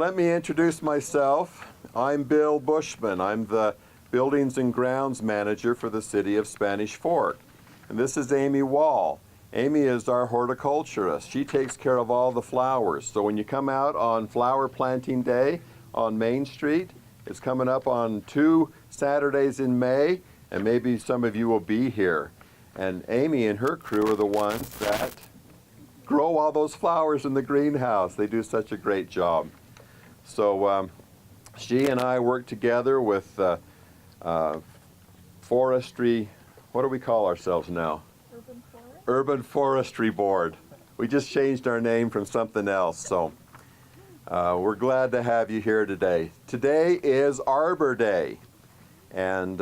let me introduce myself. I'm Bill Bushman. I'm the Buildings and Grounds Manager for the City of Spanish Fork. And this is Amy Wall. Amy is our horticulturist. She takes care of all the flowers. So when you come out on Flower Planting Day on Main Street, it's coming up on 2 Saturdays in May, and maybe some of you will be here. And Amy and her crew are the ones that grow all those flowers in the greenhouse. They do such a great job. So she and I work together with forestry. What do we call ourselves now? Urban Forestry Board. We just changed our name from something else. So we're glad to have you here today. Today is Arbor Day. And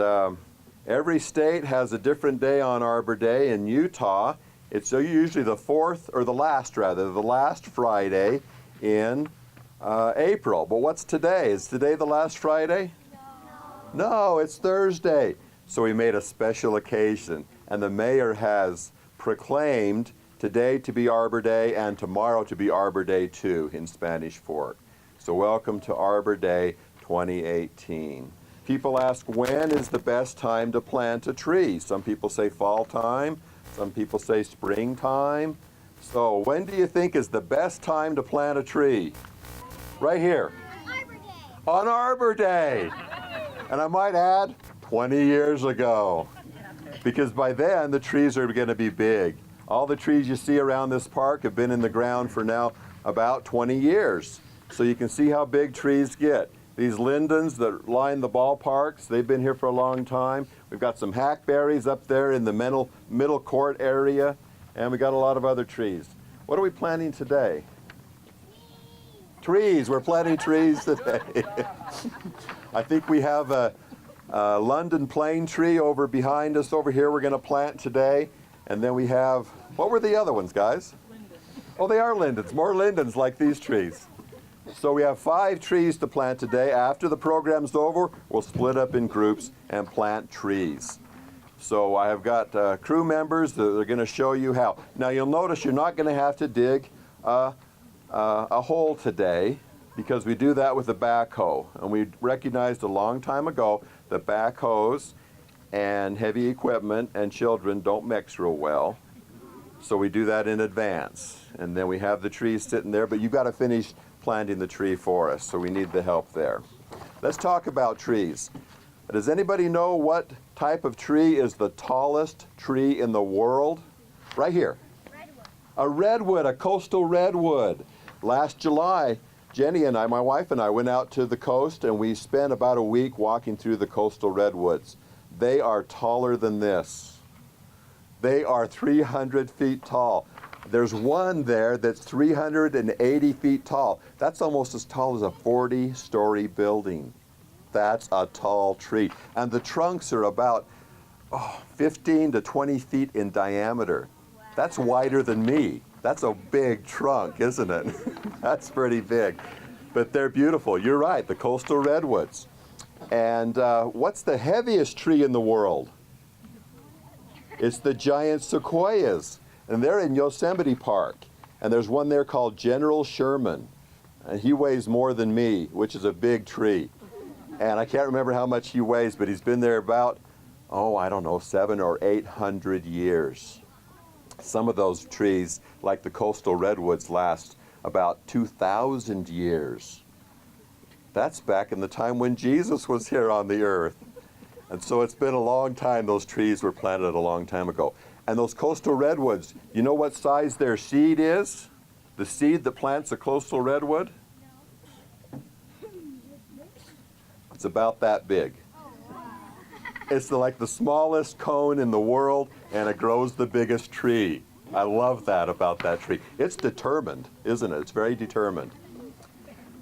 every state has a different day on Arbor Day. In Utah, it's usually the last Friday in April. But what's today? Is today the last Friday? No, it's Thursday. So we made a special occasion, and the mayor has proclaimed today to be Arbor Day and tomorrow to be Arbor Day too in Spanish Fork. So welcome to Arbor Day 2018. People ask, when is the best time to plant a tree? Some people say fall time. Some people say springtime. So when do you think is the best time to plant a tree? Right here. Arbor Day. On Arbor Day. And I might add, 20 years ago. Because by then, the trees are going to be big. All the trees you see around this park have been in the ground for now about 20 years. So you can see how big trees get. These lindens that line the ballparks, they've been here for a long time. We've got some hackberries up there in the middle court area, and we got a lot of other trees. What are we planting today? Trees. We're planting trees today. I think we have a London plane tree over behind us over here we're going to plant today. And then we have, what were the other ones, guys? Lindens. Oh, they are lindens. More lindens like these trees. So we have 5 trees to plant today. After the program's over, we'll split up in groups and plant trees. So I have got crew members that are going to show you how. Now you'll notice you're not going to have to dig a hole today, because we do that with a backhoe. And we recognized a long time ago that backhoes and heavy equipment and children don't mix real well. So we do that in advance. And then we have the trees sitting there, but you've got to finish planting the tree for us, so we need the help there. Let's talk about trees. Does anybody know what type of tree is the tallest tree in the world? Right here. Redwood. A redwood, a coastal redwood. Last July, Jenny and I, my wife and I, went out to the coast, and we spent about a week walking through the coastal redwoods. They are taller than this. They are 300 feet tall. There's one there that's 380 feet tall. That's almost as tall as a 40-story building. That's a tall tree. And the trunks are about 15 to 20 feet in diameter. Wow. That's wider than me. That's a big trunk, isn't it? That's pretty big. But they're beautiful. You're right, the coastal redwoods. And what's the heaviest tree in the world? It's the giant sequoias. And they're in Yosemite Park. And there's one there called General Sherman. And he weighs more than me, which is a big tree. And I can't remember how much he weighs, but he's been there about, I don't know, 700 or 800 years. Some of those trees, like the coastal redwoods, last about 2,000 years. That's back in the time when Jesus was here on the earth. And so it's been a long time. Those trees were planted a long time ago. And those coastal redwoods, you know what size their seed is? The seed that plants a coastal redwood? It's about that big. It's like the smallest cone in the world, and it grows the biggest tree. I love that about that tree. It's determined, isn't it? It's very determined.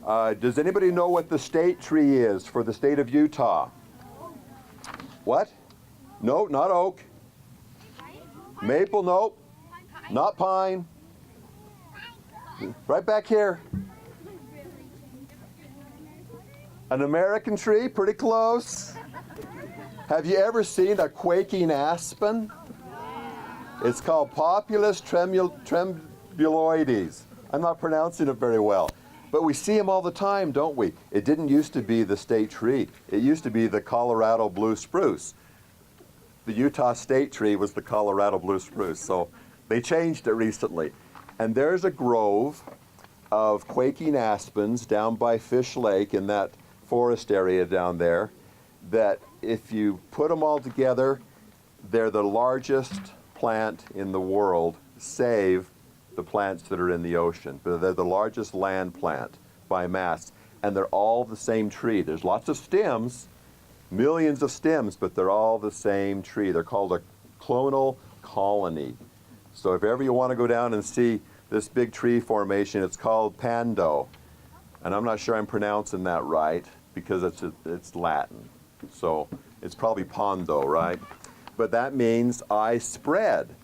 Does anybody know what the state tree is for the state of Utah? What? No, not oak. Maple, nope. Not pine. Right back here. An American tree, pretty close. Have you ever seen a quaking aspen? It's called Populus tremuloides. I'm not pronouncing it very well. But we see them all the time, don't we? It didn't used to be the state tree. It used to be the Colorado blue spruce. The Utah state tree was the Colorado blue spruce. So they changed it recently. And there's a grove of quaking aspens down by Fish Lake in that forest area down there that if you put them all together, they're the largest plant in the world, save the plants that are in the ocean. But they're the largest land plant by mass, and they're all the same tree. There's lots of stems, millions of stems, but they're all the same tree. They're called a clonal colony. So if ever you want to go down and see this big tree formation, it's called Pando. And I'm not sure I'm pronouncing that right because it's Latin. So it's probably Pondo, right? But that means I spread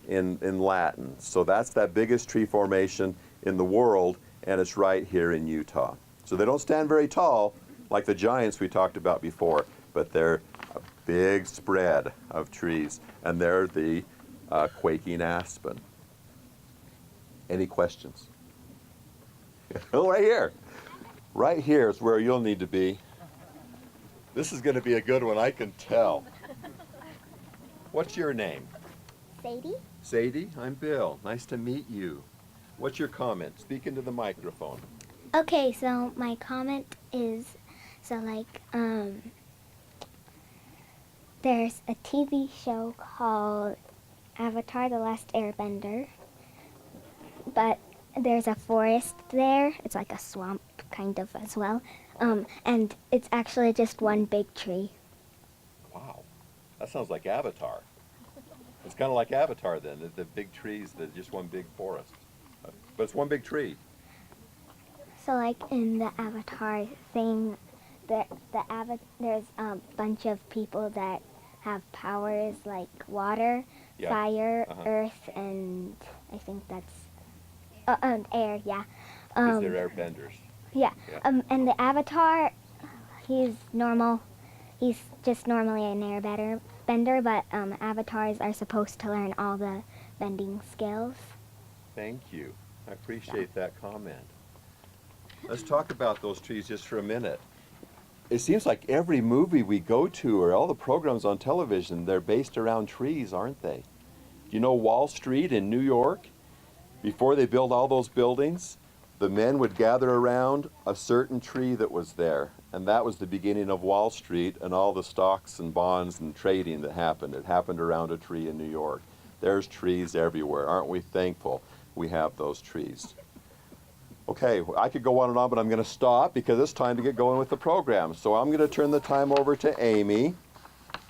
in Latin. So that's that biggest tree formation in the world, and it's right here in Utah. So they don't stand very tall like the giants we talked about before, but they're a big spread of trees, and they're the quaking aspen. Any questions? Oh, right here. Right here is where you'll need to be. This is going to be a good one, I can tell. What's your name? Sadie? Sadie, I'm Bill. Nice to meet you. What's your comment? Speak into the microphone. Okay, so my comment is, there's a TV show called Avatar: The Last Airbender, but there's a forest there. It's like a swamp kind of as well, and it's actually just one big tree. Wow, that sounds like Avatar. It's kind of like Avatar then, the big trees, just one big forest. But it's one big tree. So like in the Avatar thing, there's a bunch of people that have powers like water, Yeah. fire, earth, and I think that's and air. Yeah. Because they're airbenders. Yeah. Yeah. And the Avatar, he's normal. He's just normally an airbender, but avatars are supposed to learn all the bending skills. Thank you. I appreciate that comment. Let's talk about those trees just for a minute. It seems like every movie we go to or all the programs on television, they're based around trees, aren't they? Do you know Wall Street in New York? Before they built all those buildings, the men would gather around a certain tree that was there. And that was the beginning of Wall Street and all the stocks and bonds and trading that happened. It happened around a tree in New York. There's trees everywhere. Aren't we thankful we have those trees? Okay, I could go on and on, but I'm going to stop because it's time to get going with the program. So I'm going to turn the time over to Amy,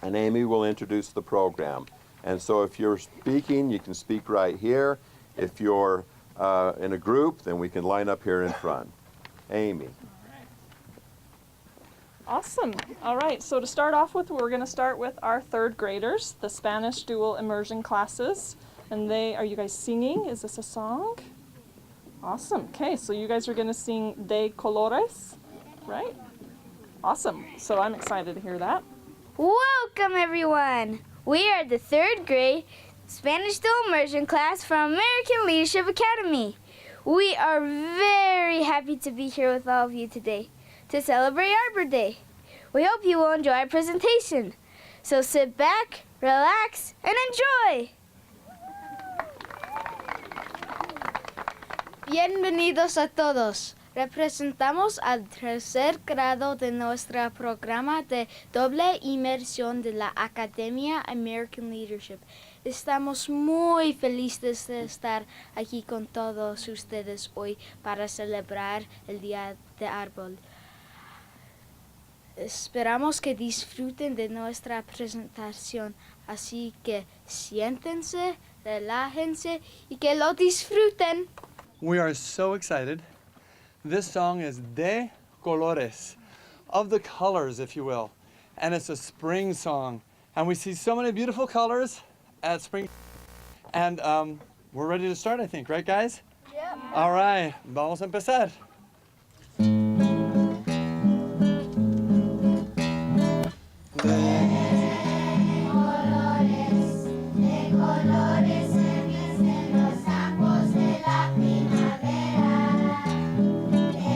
and Amy will introduce the program. And so if you're speaking, you can speak right here. If you're in a group, then we can line up here in front. Amy. Awesome. All right, so to start off with, we're going to start with our third graders, the Spanish dual immersion classes. And are you guys singing? Is this a song? Awesome. Okay, so you guys are going to sing De Colores, right? Awesome. So I'm excited to hear that. Welcome, everyone. We are the third grade Spanish dual immersion class from American Leadership Academy. We are very happy to be here with all of you today to celebrate Arbor Day. We hope you will enjoy our presentation. So sit back, relax, and enjoy. Bienvenidos a todos. Representamos al tercer grado de nuestro programa de doble inmersión de la Academia American Leadership. Estamos muy felices de estar aquí con todos ustedes hoy para celebrar el Día de Árbol. Esperamos que disfruten de nuestra presentación, así que siéntense, relájense y que lo disfruten. We are so excited. This song is De Colores, of the colors, if you will. And it's a spring song. And we see so many beautiful colors at spring. And we're ready to start, I think, right, guys? Yeah. All right, vamos a empezar. De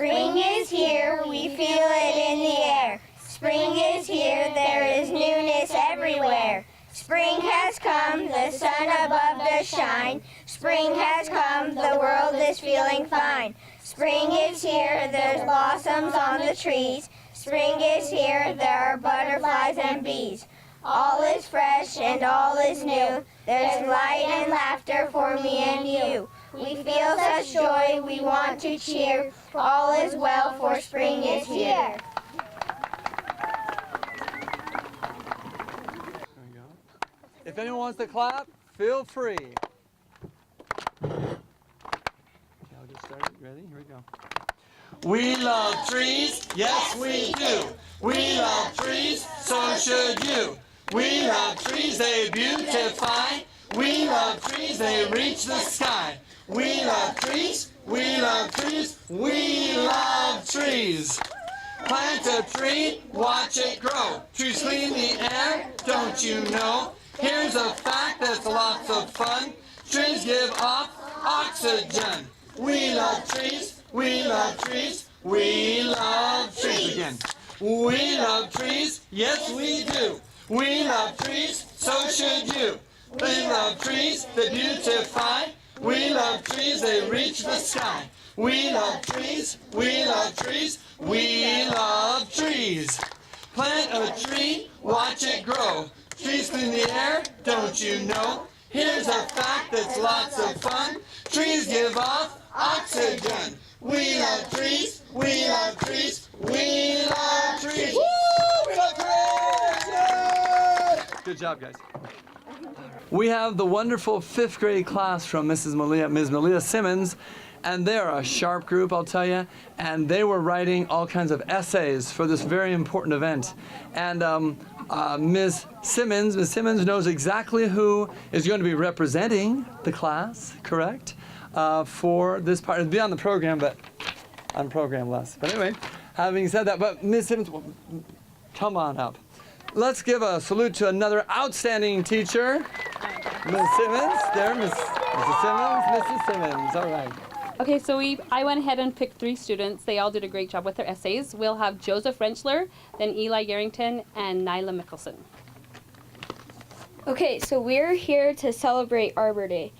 Spring is here, we feel it in the air. Spring is here, there is newness everywhere. Spring has come, the sun above does shine. Spring has come, the world is feeling fine. Spring is here, there's blossoms on the trees. Spring is here, there are butterflies and bees. All is fresh and all is new. There's light and laughter for me and you. We feel such joy, we want to cheer. All is well, for spring is here. There we go. If anyone wants to clap, feel free. Okay, I'll get started. Ready? Here we go. We love trees, yes we do. We love trees, so should you. We love trees, they beautify. We love trees, they reach the sky. We love trees, we love trees, we love trees. Plant a tree, watch it grow. Trees clean the air, don't you know? Here's a fact that's lots of fun. Trees give off oxygen. We love trees, we love trees, we love trees. Again. We love trees, yes we do. We love trees, so should you. We love trees, they beautify. We love trees, they reach the sky. We love trees, we love trees, we love trees. Plant a tree, watch it grow. Trees clean the air, don't you know? Here's a fact that's lots of fun. Trees give off oxygen. We love trees, we love trees, we love trees. Woo! We love trees! Yay! Good job, guys. We have the wonderful 5th grade class from Ms. Malia Simmons, and they're a sharp group, I'll tell you, and they were writing all kinds of essays for this very important event. And Ms. Simmons knows exactly who is going to be representing the class, correct? For this part. It'll be on the program, but on program less. But anyway, having said that, but Ms. Simmons, come on up. Let's give a salute to another outstanding teacher, Ms. Simmons. There, Mrs. Simmons, Mrs. Simmons. All right. Okay, so I went ahead and picked 3 students. They all did a great job with their essays. We'll have Joseph Rentschler, then Eli Yarrington, and Nyla Mickelson. Okay, so we're here to celebrate Arbor Day.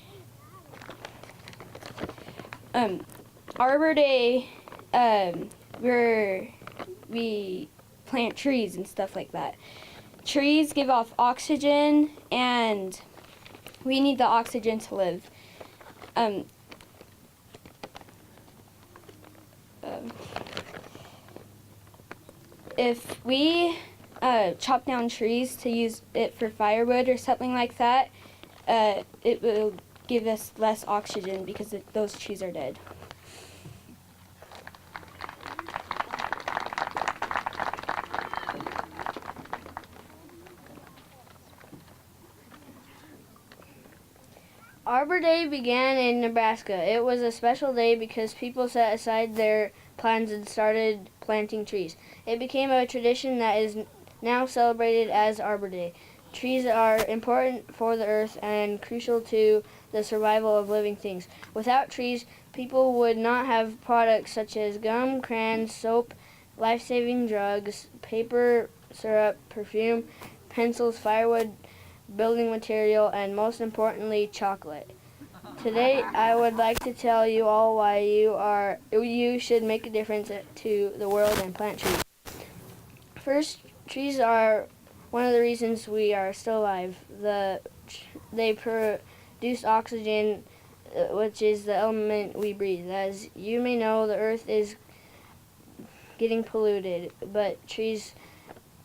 Arbor Day, we plant trees and stuff like that. Trees give off oxygen, and we need the oxygen to live. If we chop down trees to use it for firewood or something like that, it will give us less oxygen because those trees are dead. Arbor Day began in Nebraska. It was a special day because people set aside their plans and started planting trees. It became a tradition that is now celebrated as Arbor Day. Trees are important for the earth and crucial to the survival of living things. Without trees, people would not have products such as gum, crayons, soap, life-saving drugs, paper, syrup, perfume, pencils, firewood, building material, and most importantly, chocolate. Today, I would like to tell you all why you should make a difference to the world and plant trees. First, trees are one of the reasons we are still alive. They produce oxygen, which is the element we breathe. As you may know, the earth is getting polluted, but trees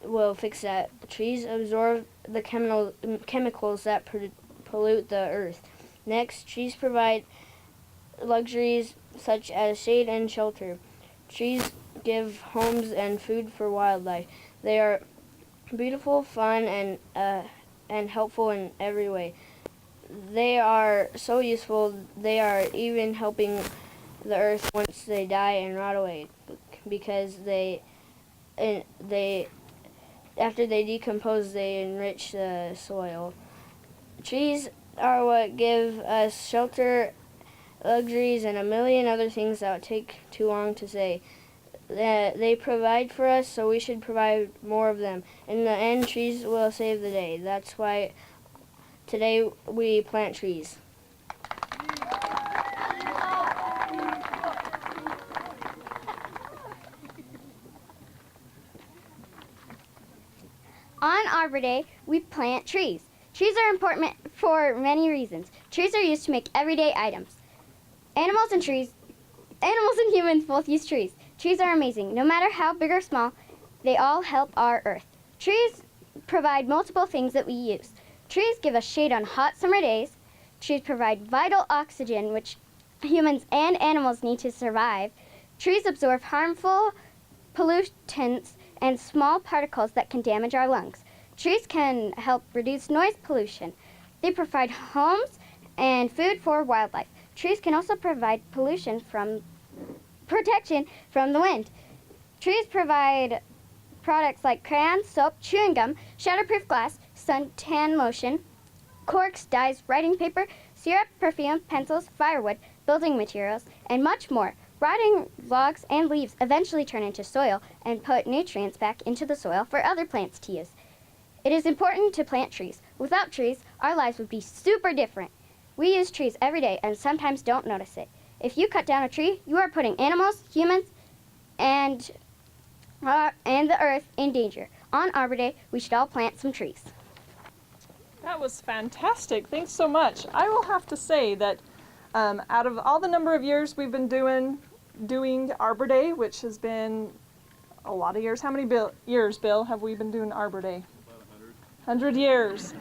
will fix that. Trees absorb the chemicals that pollute the earth. Next, trees provide luxuries such as shade and shelter. Trees give homes and food for wildlife. They are beautiful, fun, and helpful in every way. They are so useful, they are even helping the earth once they die and rot away, because after they decompose, they enrich the soil. Trees are what give us shelter, luxuries, and a million other things that would take too long to say. That they provide for us, so we should provide more of them. In the end, trees will save the day. That's why today we plant trees. On Arbor Day, we plant trees. Trees are important for many reasons. Trees are used to make everyday items. Animals and humans both use trees. Trees are amazing. No matter how big or small, they all help our earth. Trees provide multiple things that we use. Trees give us shade on hot summer days. Trees provide vital oxygen, which humans and animals need to survive. Trees absorb harmful pollutants and small particles that can damage our lungs. Trees can help reduce noise pollution. They provide homes and food for wildlife. Trees can also provide protection from the wind. Trees provide products like crayons, soap, chewing gum, shatterproof glass, suntan lotion, corks, dyes, writing paper, syrup, perfume, pencils, firewood, building materials, and much more. Rotting logs and leaves eventually turn into soil and put nutrients back into the soil for other plants to use. It is important to plant trees. Without trees, our lives would be super different. We use trees every day and sometimes don't notice it. If you cut down a tree, you are putting animals, humans, and the earth in danger. On Arbor Day, we should all plant some trees. That was fantastic. Thanks so much. I will have to say that out of all the number of years we've been doing Arbor Day, which has been a lot of years. How many years, Bill, have we been doing Arbor Day? About 100 years.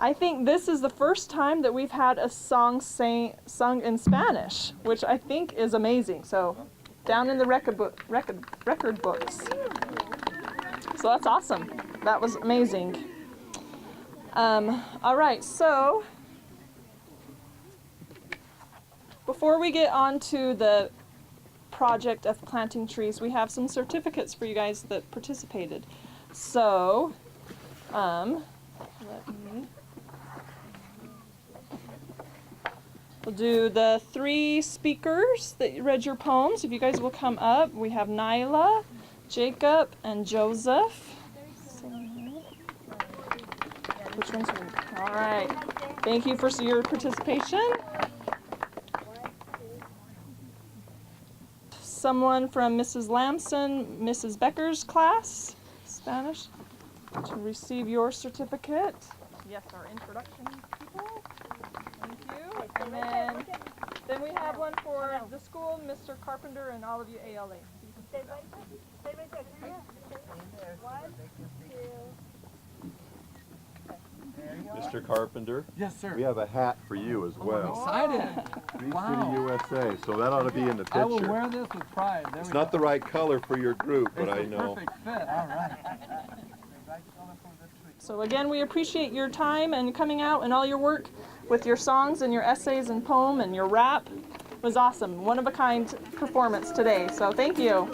I think this is the first time that we've had a song sung in Spanish, which I think is amazing. So down in the record books. So that's awesome. That was amazing. All right, so before we get on to the project of planting trees, we have some certificates for you guys that participated. So, we'll do the 3 speakers that read your poems. If you guys will come up, we have Nyla, Jacob, and Joseph. Which one's one? All right. Thank you for your participation. Someone from Mrs. Lamson, Mrs. Becker's class, Spanish, to receive your certificate. Yes, our introduction people. Thank you. And then we have one for the school, Mr. Carpenter, and all of you ALA. Mr. Carpenter, Yes, sir. we have a hat for you as well. Excited. Green Wow. City, USA. So that ought to be in the I will picture. wear this with pride. There It's we not go. the right color for your group, but It's I the know. perfect fit. All right. So again, we appreciate your time and coming out and all your work with your songs and your essays and poem and your rap. It was awesome. One of a kind performance today. So thank you.